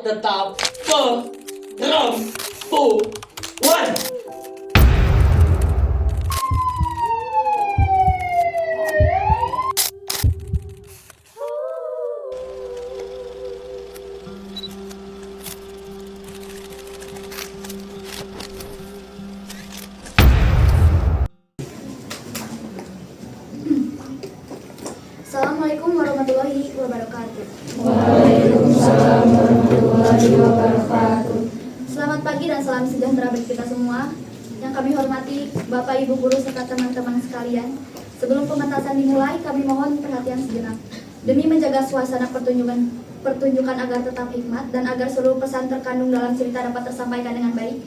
Tetap perempuan. Assalamualaikum warahmatullahi wabarakatuh. Waalaikumsalam warahmatullahi wabarakatuh. Selamat pagi dan salam sejahtera bagi kita semua. Yang kami hormati Bapak Ibu guru serta teman-teman sekalian. Sebelum pementasan dimulai, kami mohon perhatian sejenak. Demi menjaga suasana pertunjukan agar tetap hikmat dan agar seluruh pesan terkandung dalam cerita dapat tersampaikan dengan baik,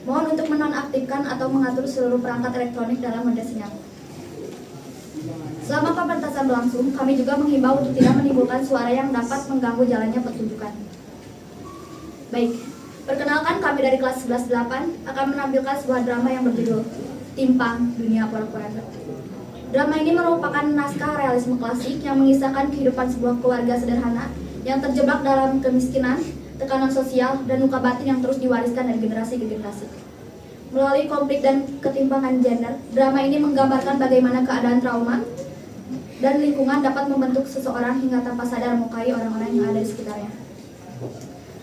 mohon untuk menonaktifkan atau mengatur seluruh perangkat elektronik dalam mode sinyal. Selama pementasan berlangsung, kami juga menghimbau untuk tidak menimbulkan suara yang dapat mengganggu jalannya pertunjukan. Baik, perkenalkan kami dari kelas 11-8 akan menampilkan sebuah drama yang berjudul Timpang Dunia Porak-Poranda. Drama ini merupakan naskah realisme klasik yang mengisahkan kehidupan sebuah keluarga sederhana yang terjebak dalam kemiskinan, tekanan sosial, dan luka batin yang terus diwariskan dari generasi ke generasi. Melalui konflik dan ketimpangan gender, drama ini menggambarkan bagaimana keadaan trauma dan lingkungan dapat membentuk seseorang hingga tanpa sadar melukai orang-orang yang ada di sekitarnya.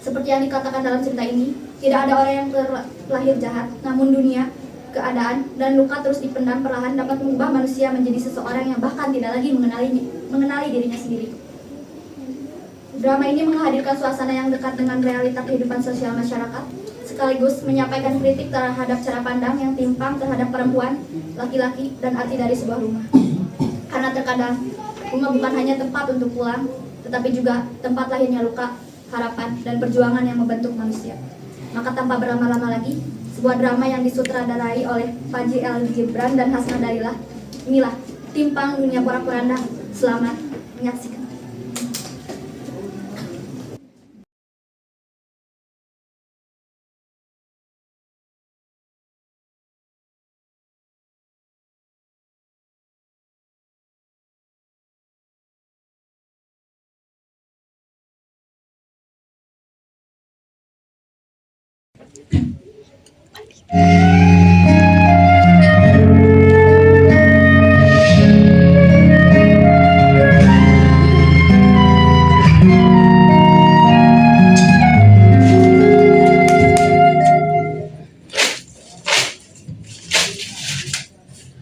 Seperti yang dikatakan dalam cerita ini, tidak ada orang yang terlahir jahat, namun dunia, keadaan, dan luka terus dipendam perlahan dapat mengubah manusia menjadi seseorang yang bahkan tidak lagi mengenali dirinya sendiri. Drama ini menghadirkan suasana yang dekat dengan realita kehidupan sosial masyarakat, sekaligus menyampaikan kritik terhadap cara pandang yang timpang terhadap perempuan, laki-laki, dan arti dari sebuah rumah. Karena terkadang, rumah bukan hanya tempat untuk pulang, tetapi juga tempat lahirnya luka, harapan, dan perjuangan yang membentuk manusia. Maka tanpa berlama-lama lagi, sebuah drama yang disutradarai oleh Panji L. Gibran dan Hasna Dalilah. Inilah Timpang Dunia Porak-Poranda. Selamat menyaksikan.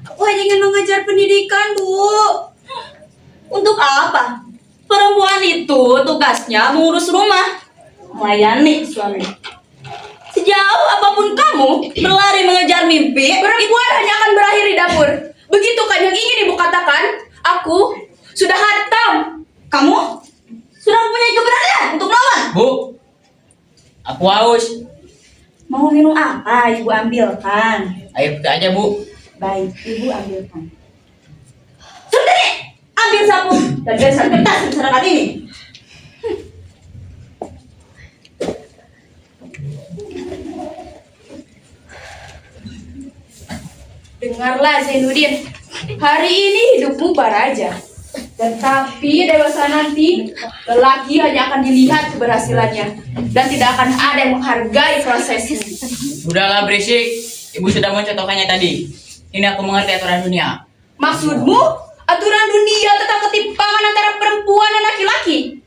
Aku hanya ingin mengejar pendidikan, Bu. Untuk apa? Perempuan itu tugasnya mengurus rumah, melayani suami. Sejauh apapun kamu berlari mengejar mimpi, Perempuan hanya akan berakhir di dapur. Begitu kan yang ingin ibu katakan? Aku sudah hatam. kamu sudah mempunyai keberanian untuk melawan. Bu, aku haus. Mau minum apa? Ibu ambilkan. Air putih aja, Bu. Baik, Ibu ambilkan. Sundari, ambil sapu dan geser kertas di masyarakat ini. Dengarlah Zainuddin, hari ini hidupmu baraja. Tetapi dewasa nanti, lelaki hanya akan dilihat keberhasilannya dan tidak akan ada yang menghargai prosesnya. Udahlah berisik. Ibu sudah mencontohkannya tadi. Ini aku mengerti aturan dunia. Maksudmu, aturan dunia tentang ketimpangan antara perempuan dan laki-laki?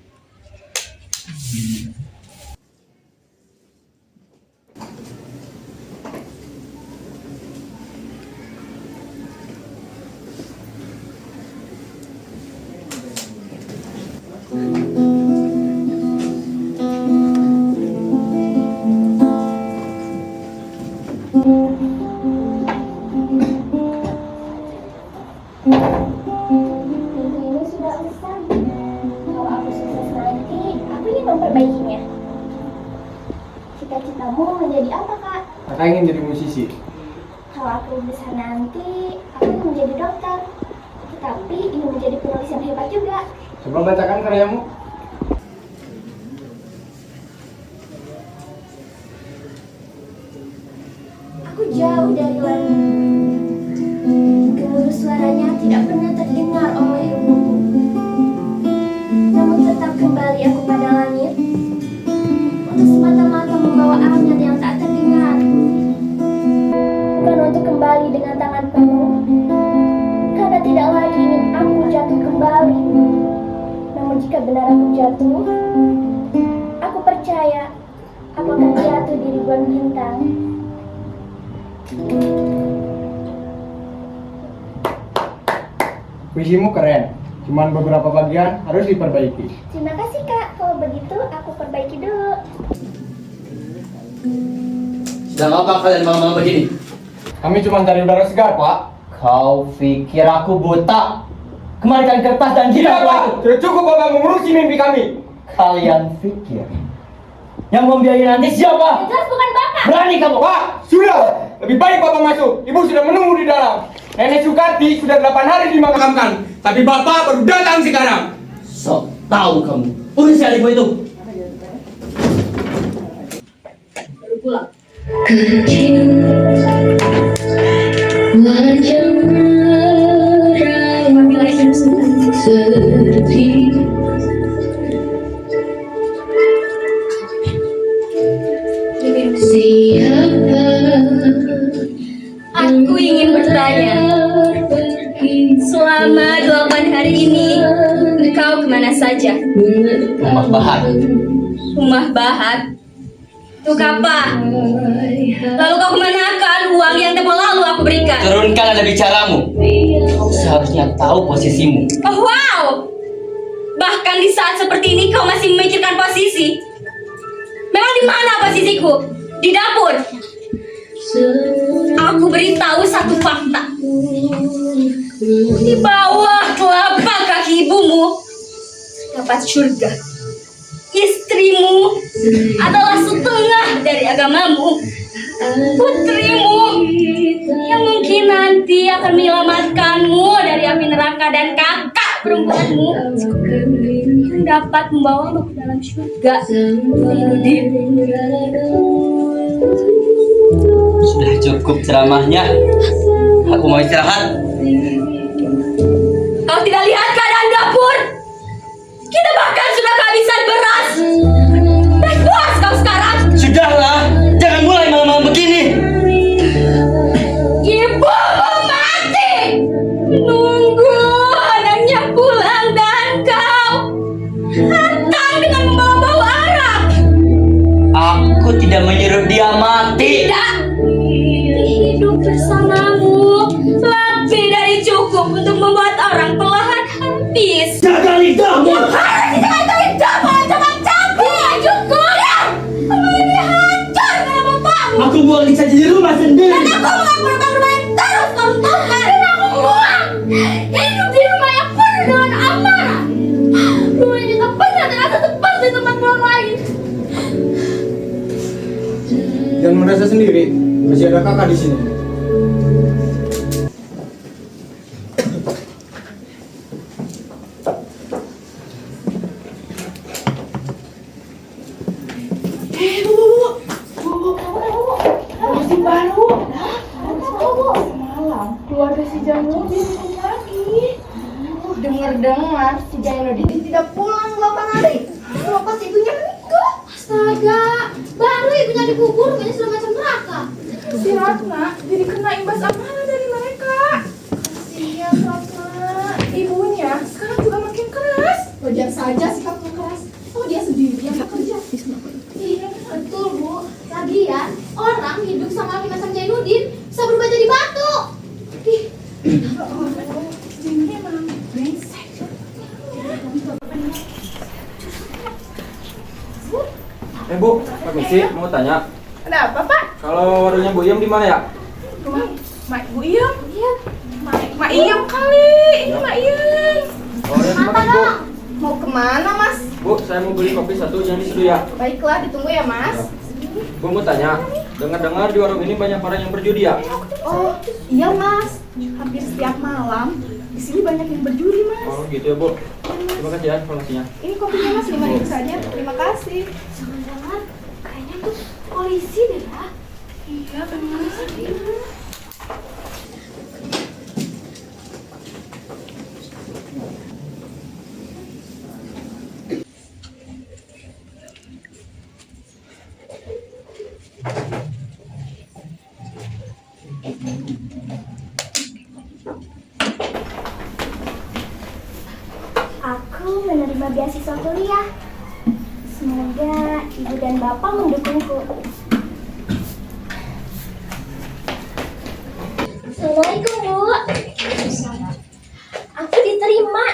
Ini sudah besar. Kalau aku sukses nanti, aku ingin memperbaikinya. Cita-citamu menjadi apa, Kak? Kakak ingin jadi musisi. Kalau aku besar nanti, aku ingin menjadi dokter. Tetapi ingin menjadi penulis yang hebat juga. Coba bacakan karyamu. Aku jauh dari langit. Gemuruh suaranya tidak pernah terdengar oleh rumahku. Namun tetap kembali aku pada langit. untuk semata-mata membawa angin yang tak terdengar. Bukan untuk kembali dengan tangan penuh, karena tidak lagi ingin aku jatuh kembali. Namun jika benar aku jatuh, aku percaya aku akan jatuh di ribuan bintang. Puisimu keren, cuman beberapa bagian harus diperbaiki. Terima kasih kak, kalau begitu aku perbaiki dulu. Sedang apa kalian malam-malam begini? Kami cuma cari udara segar, Pak. Kau pikir aku buta? Kembalikan kertas dan Tidak, jidat Pak. Sudah cukup Bapak mengurusi mimpi kami. Kalian pikir yang membiayai nanti siapa? Jelas bukan bapak. Berani kamu? Pak, sudah. Lebih baik Bapak masuk. Ibu sudah menunggu di dalam. Nenek Sukarti sudah 8 hari dimakamkan. Tapi Bapak baru datang sekarang. Sok tahu kamu. Urus adikmu itu. Baru pulang. Aku ingin bertanya, selama 8 hari ini engkau kemana saja? Rumah Bahat. Rumah Bahat? Untuk apa? Lalu kau kemanakan uang yang tempoh lalu aku berikan? Turunkan nada bicaramu. Kau seharusnya tahu posisimu. Oh wow! Bahkan di saat seperti ini kau masih memikirkan posisi. Memang di mana posisiku? Di dapur. Aku beritahu satu fakta. Di bawah telapak kaki ibumu dapat surga. Istrimu adalah setengah dari agamamu. Putrimu yang mungkin nanti akan menyelamatkanmu dari api neraka, dan kakak perempuanmu yang dapat membawamu ke dalam surga. Nudin. Sudah cukup ceramahnya. Aku mau istirahat. Kau tidak lihat keadaan dapur? Kita bahkan sudah kehabisan beras. Dan puas kau sekarang? Sudahlah, jangan mulai malam-malam begini. Ibu mau mati. Nunggu anaknya pulang dan kau datang dengan membawa-bawa arak. Aku tidak menyuruh dia mati. Tidak. Hidup bersamamu lebih dari cukup untuk membuat orang perlahan habis. Jaga lidahmu. Yang harus dijaga lidahmu, jangan campur. Cukup. Ya. Kamu ini hancur dengan bapakmu. Aku buang saja di rumah sendiri. Dan aku melakukan rumah yang terus kamu tahu kan? Dan aku muak hidup di rumah yang penuh dengan amarah. Rumah yang tak pernah terasa seperti tempat-tempat lain. Jangan merasa sendiri. Masih ada kakak di sini. Masih baru. Malam keluarga si Jainuddin lagi. Dengar-dengar si Jainuddin tidak pulang 8 hari. Lepas ibunya meninggal. Astaga, baru ibunya dikubur, ibunya sudah macam neraka. Si Ratna jadi kena imbas amarah dari mereka. Kasihan Ratna. Ibunya sekarang juga makin keras. Wajar saja sikapnya keras. Oh dia sendiri yang bekerja. Iya betul bu. Lagian orang hidup sama laki macam Jainuddin bisa berubah jadi batu. Ih, Ini emang brengsek. Bu, permisi, mau tanya. Ada apa Pak? Kalau warungnya Bu Iem di mana ya? Rumah Mak Bu Iem. iya. Mak Iem kali. Ini Mak Iem. Oh, ya, terima Mata kasih, Bu. dong. Mau kemana Mas? Bu, saya mau beli kopi satu yang diseduh ya. Baiklah, ditunggu ya Mas. Bu mau tanya, dengar-dengar di warung ini banyak orang yang berjudi ya? Oh iya Mas, hampir setiap malam di sini banyak yang berjudi Mas. Oh gitu ya Bu. Terima kasih ya informasinya. Ini kopinya Mas 5.000 saja. Terima kasih. Jangan-jangan kayaknya tuh polisi deh ya. Iya benar. Aku menerima beasiswa kuliah. Semoga ibu dan bapak mendukungku. Assalamualaikum, Bu. Aku diterima.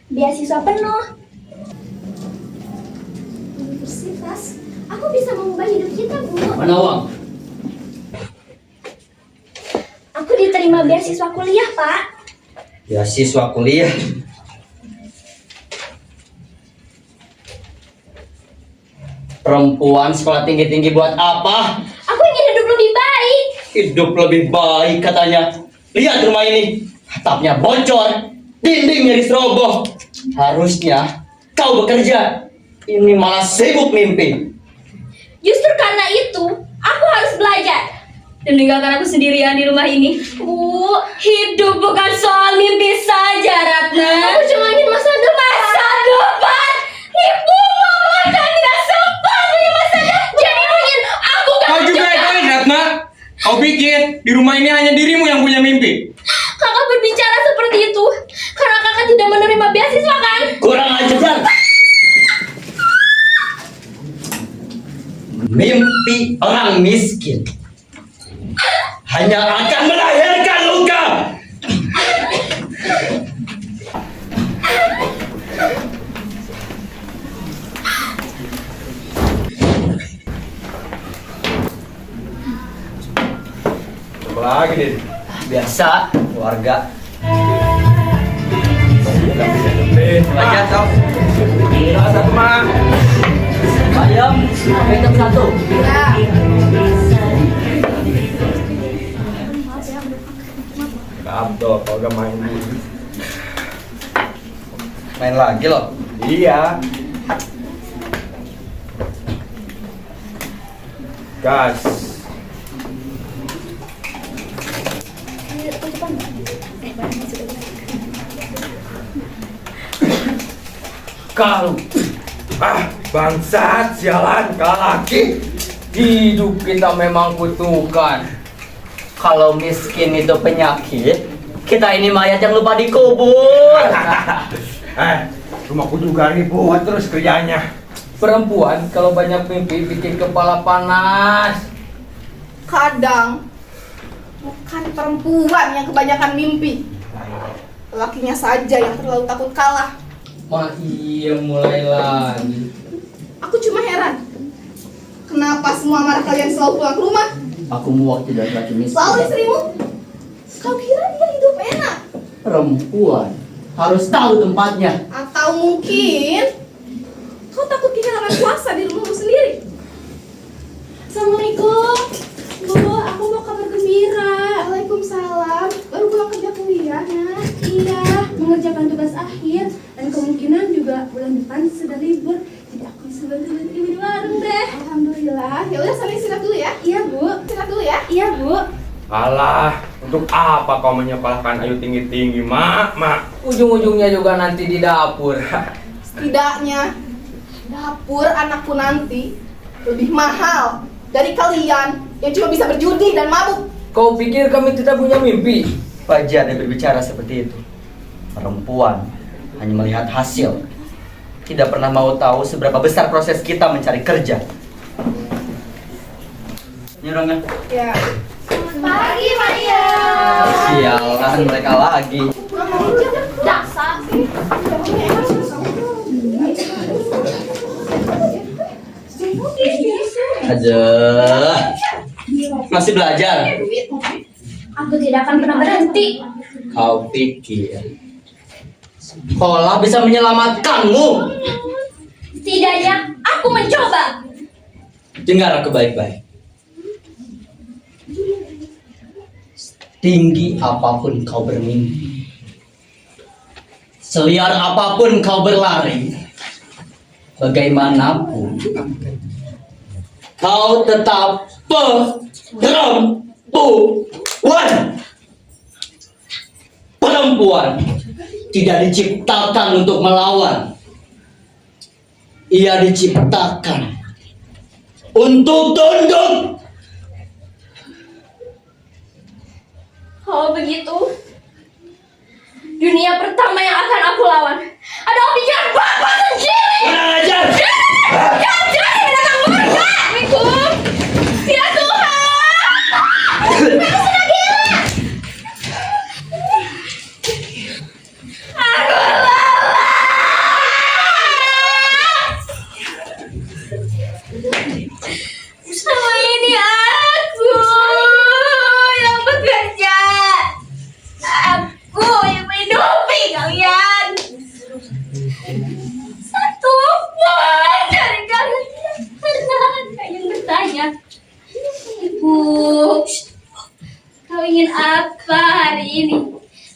Beasiswa penuh. Universitas. Aku bisa mengubah hidup kita, Bu. Mana uang? Aku diterima beasiswa kuliah, Pak. Beasiswa kuliah. Perempuan sekolah tinggi-tinggi buat apa? Aku ingin hidup lebih baik. Hidup lebih baik katanya. Lihat rumah ini. Atapnya bocor, dindingnya diseroboh. Harusnya kau bekerja. Ini malah sibuk mimpi. Justru karena itu, aku harus belajar. Dan meninggalkan aku sendirian di rumah ini. Bu, Hidup bukan soal mimpi saja, Ratna. aku cuma ingin masa depan. Masa depan. Ibu mama kan tidak sempat punya masa depan. Jadi ingin aku gak Kau juga egois, Ratna. Kau pikir di rumah ini hanya dirimu yang punya mimpi? Kakak berbicara seperti itu karena kakak tidak menerima beasiswa kan? Kurang ajar. Mimpi orang miskin hanya akan melahirkan luka. Apa lagi nih? Biasa. Keluarga. Belajar kau. Salah satu mah. Ayam, hitam satu. Abdul, kau gak main dulu. Main lagi loh. Iya. Gas. Kau Bangsat, sialan, kalah lagi. hidup kita memang kutukan. Kalau miskin itu penyakit, kita ini mayat yang lupa dikubur. Rumahku juga ribut terus kerjanya. Perempuan kalau banyak mimpi bikin kepala panas. Kadang bukan perempuan yang kebanyakan mimpi, lakinya saja yang terlalu takut kalah. Ma iya mulai lagi. Aku cuma heran, kenapa semua amarah kalian selalu pulang ke rumah? Aku muak tidak lagi Selalu miskin. istrimu? Kau kira dia hidup enak? Perempuan harus tahu tempatnya. Atau mungkin kau takut kehilangan kuasa di rumahmu sendiri? Assalamualaikum. Bu, aku mau kabar gembira. Waalaikumsalam. Baru pulang kerja kuliah, Nak? Iya, mengerjakan tugas akhir dan kemungkinan juga bulan depan sudah libur. Jadi aku bisa bantu ibu di warung deh. Alhamdulillah. Ya udah, saling istirahat dulu ya. Iya, Bu. Istirahat dulu ya. Iya, Bu. Alah, untuk apa kau menyekolahkan Ayu tinggi-tinggi, Mak? Ujung-ujungnya juga nanti di dapur. Setidaknya dapur anakku nanti lebih mahal dari kalian yang cuma bisa berjudi dan mabuk. Kau pikir kami tidak punya mimpi? Wajar dia berbicara seperti itu. Perempuan hanya melihat hasil, tidak pernah mau tahu seberapa besar proses kita mencari kerja. Nyerongnya. Ya. Pagi, Maria. Sialan mereka lagi. Dasar. Aja. Masih belajar. Aku tidak akan pernah berhenti. Kau pikir sekolah bisa menyelamatkanmu? Setidaknya aku mencoba. Dengar aku baik-baik. Tinggi apapun kau bermimpi, seliar apapun kau berlari, bagaimanapun kau tetap perempuan. Perempuan tidak diciptakan untuk melawan. Ia diciptakan untuk tunduk. Kalau begitu, dunia pertama yang akan aku lawan adalah pikiran Bapak sendiri. Kurang ajar. Jangan jadi mendatang murka. Miku. Ya Tuhan. Aku sudah gila. Aku lelah. Selama ini aku yang bekerja. Aku yang menghidupi kalian. Satu pun dari kalian tidak pernah ada yang bertanya, Ibu, kau ingin apa hari ini?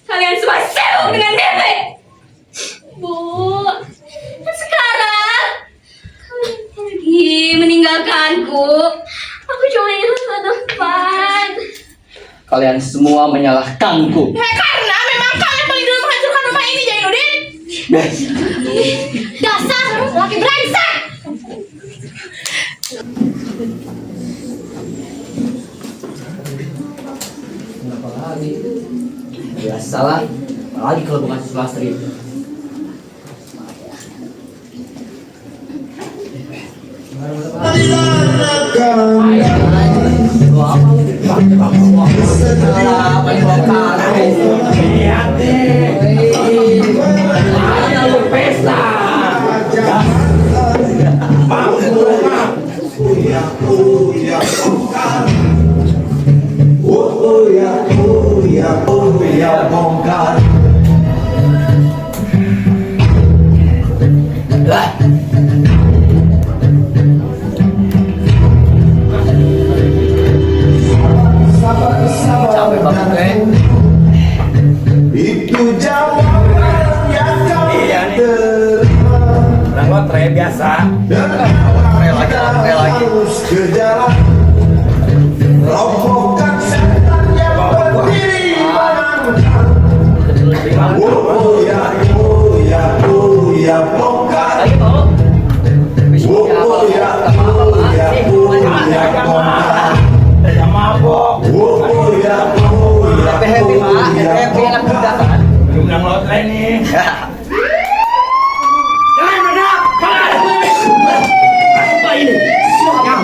Kalian semua sibuk dengan mimpi. Bu, dan sekarang kalian pergi meninggalkanku. Aku cuma ingin masa depan. Kalian semua menyalahkanku. Karena memang kalian paling dulu menghancurkan rumah ini, Jainuddin. Dasar laki brengsek. Kenapa lagi? Biasalah, apalagi kalau bukan Sulastri. Capek banget gue. Itu jawaban yang kau terima. Orang lotre biasa. Dan harus ke jalan. Robohkan setan yang berdiri menangkan. Oh ya, oh ya, oh ya, bongkar. Lagi mau? Oh ya, oh ya, oh ya, bongkar. Jangan mabok. Oh ya, oh ya, Happy mak, happy anak muda kan? Belum menang lotre nih. Jangan meledak. Apa ini? Yang.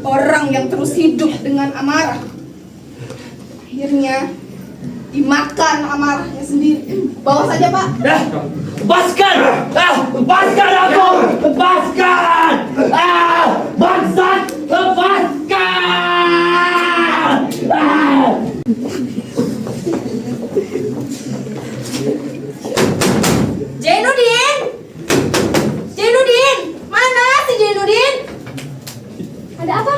Orang yang terus hidup dengan amarah akhirnya dimakan amarahnya sendiri. Bawa saja, Pak. Lepaskan! Lepaskan aku! Lepaskan! Bangsat! Lepaskan! Jainuddin! Jainuddin! Mana si Jainuddin? Ada apa?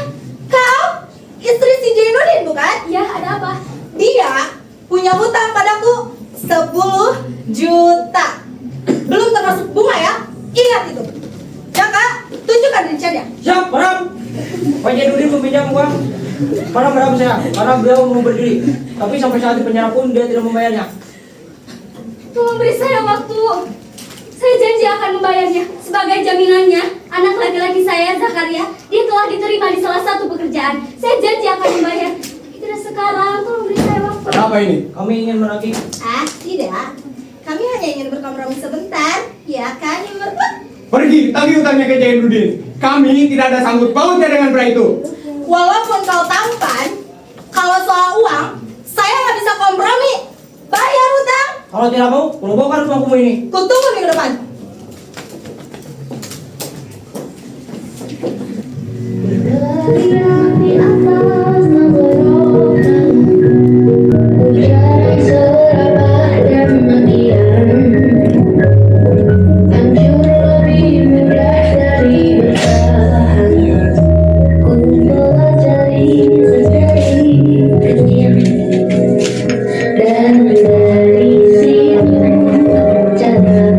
Kau istri si Jainuddin bukan? Ya, ada apa? Dia punya hutang padaku 10 juta. Belum termasuk bunga ya. Ingat itu. Jaka, tunjukkan rinciannya. Siap, Ram. Pak Jainuddin meminjam uang. Para saya, karena beliau mau berdiri. Tapi sampai saat di penjara pun dia tidak membayarnya. Tolong beri saya waktu. Saya janji akan membayarnya. Sebagai jaminannya, anak laki-laki saya, Zakaria, dia telah diterima di salah satu pekerjaan. Saya janji akan membayar. Tapi tidak sekarang, tolong beri saya waktu. Kenapa ini? Kami ingin menagih. Tidak. Kami hanya ingin berkompromi sebentar. Ya kan, Ibu Mertua? Pergi, tagih utangnya ke Jainuddin. Kami tidak ada sangkut pautnya dengan pria itu. Walaupun kau tampan, kalau soal uang, saya nggak bisa kompromi. Bayar hutang. Kalau tidak mau, robohkan rumahku ini. Kutunggu minggu depan. Di atas tenggorokan, hujan serapah dan makian, hancur lebih mudah dari bertahan. Ku pelajari sendiri dunia, dan dari situ cara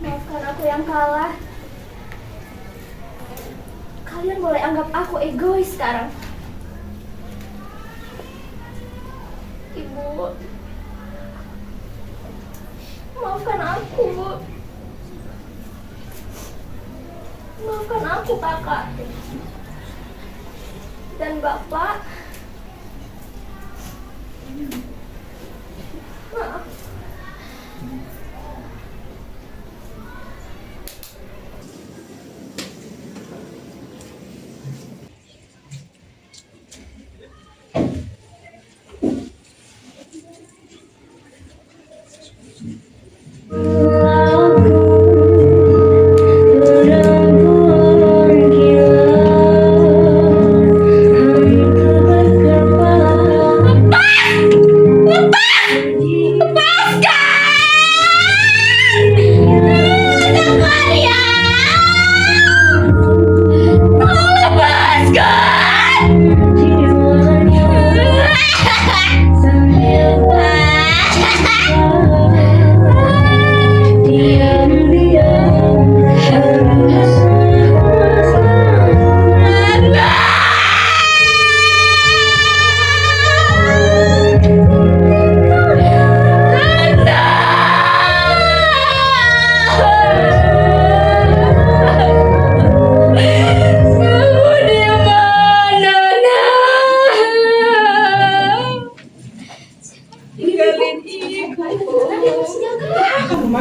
Maafkan aku yang kalah. Kalian boleh anggap aku egois sekarang. Ibu, maafkan aku. Maafkan aku, kakak. Dan bapak. Maaf.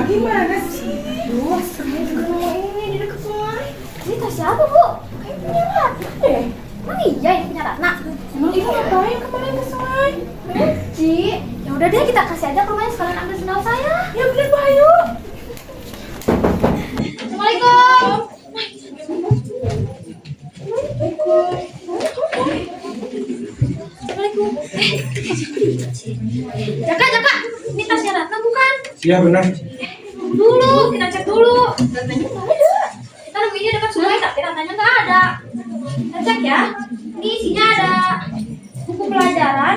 Gimana sih? Duh, semuanya juga nomor ini di dekat sungai. Ini tas siapa, Bu? Kayak punya Ratna deh. Emang iya ini punya Ratna? Emang ibu ngapain kemarin ke sungai? Ci, ya udah deh kita kasih aja ke rumahnya sekalian ambil sendal saya. Ya bener, Pak, ayo. Assalamualaikum. Assalamualaikum. Jaka, ini tasnya Ratna bukan? Iya benar. Dulu, kita cek dulu. Ratnanya nggak ada. Kita nemuinnya dekat sungai, tapi Ratnanya nggak ada. Kita cek ya. Ini isinya ada buku pelajaran,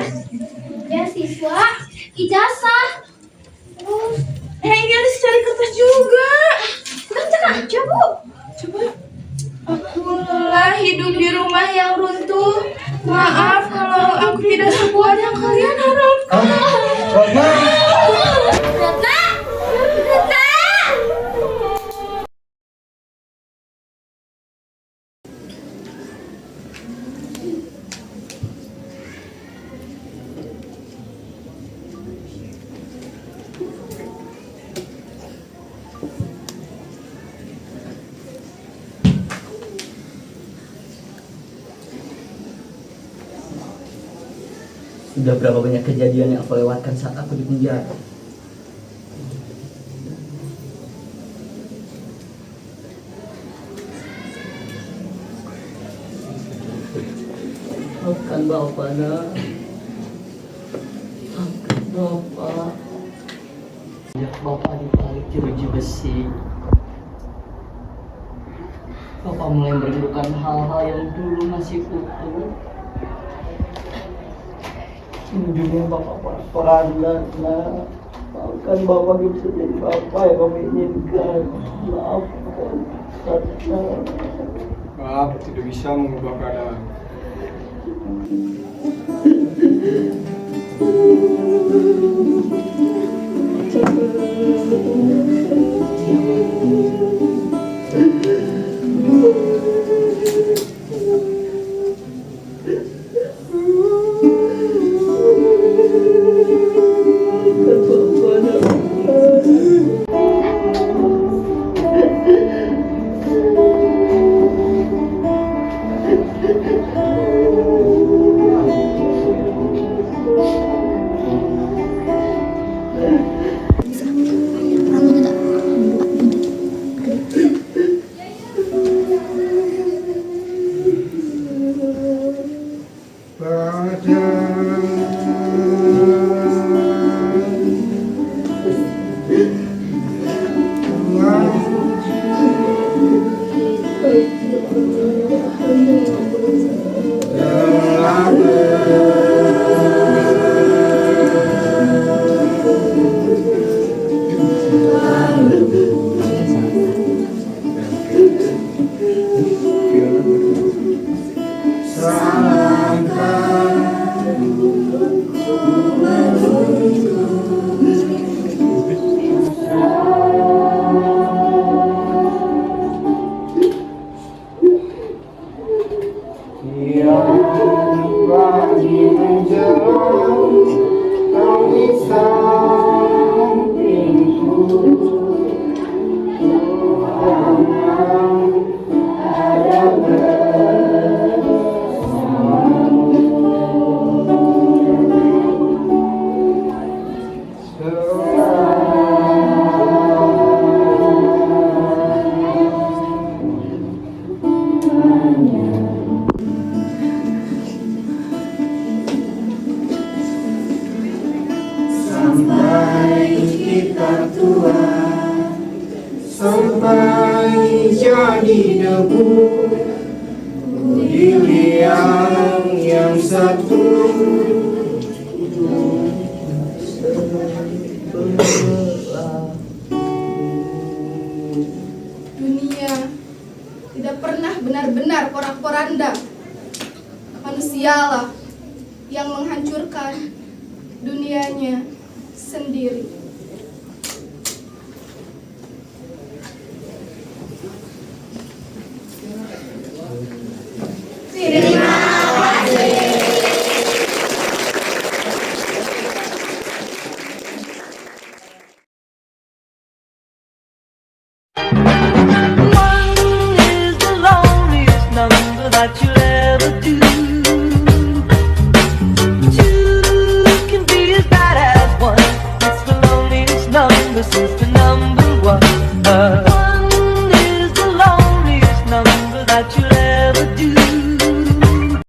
beasiswa, ijazah. Terus, Ini ada secari kertas juga. kita cek aja, Bu. Coba. Aku lelah hidup di rumah yang runtuh. Maaf kalau aku tidak sekuat yang kalian harapkan. Ratna. Ratna! Ratna! Sudah berapa banyak kejadian yang aku lewatkan saat aku di penjara. Maafkan Bapak, nak. Maafkan Bapak. Sejak Bapak dibalik jeruji besi, Bapak mulai merindukan hal-hal yang dulu masih utuh. Ujungnya Bapak peranda, nak. Maafkan Bapak bisa jadi Bapak yang kami inginkan. Maafkan Ratna. Maaf, tidak bisa mengubah keadaan. Sampai kita tua, sampai jadi debu di liang yang satu. Dunia tidak pernah benar-benar porak-poranda. Manusialah yang menghancurkan dunianya sendiri. One is the loneliest number that you'll ever do. Two can be as bad as one. It's the loneliest number since the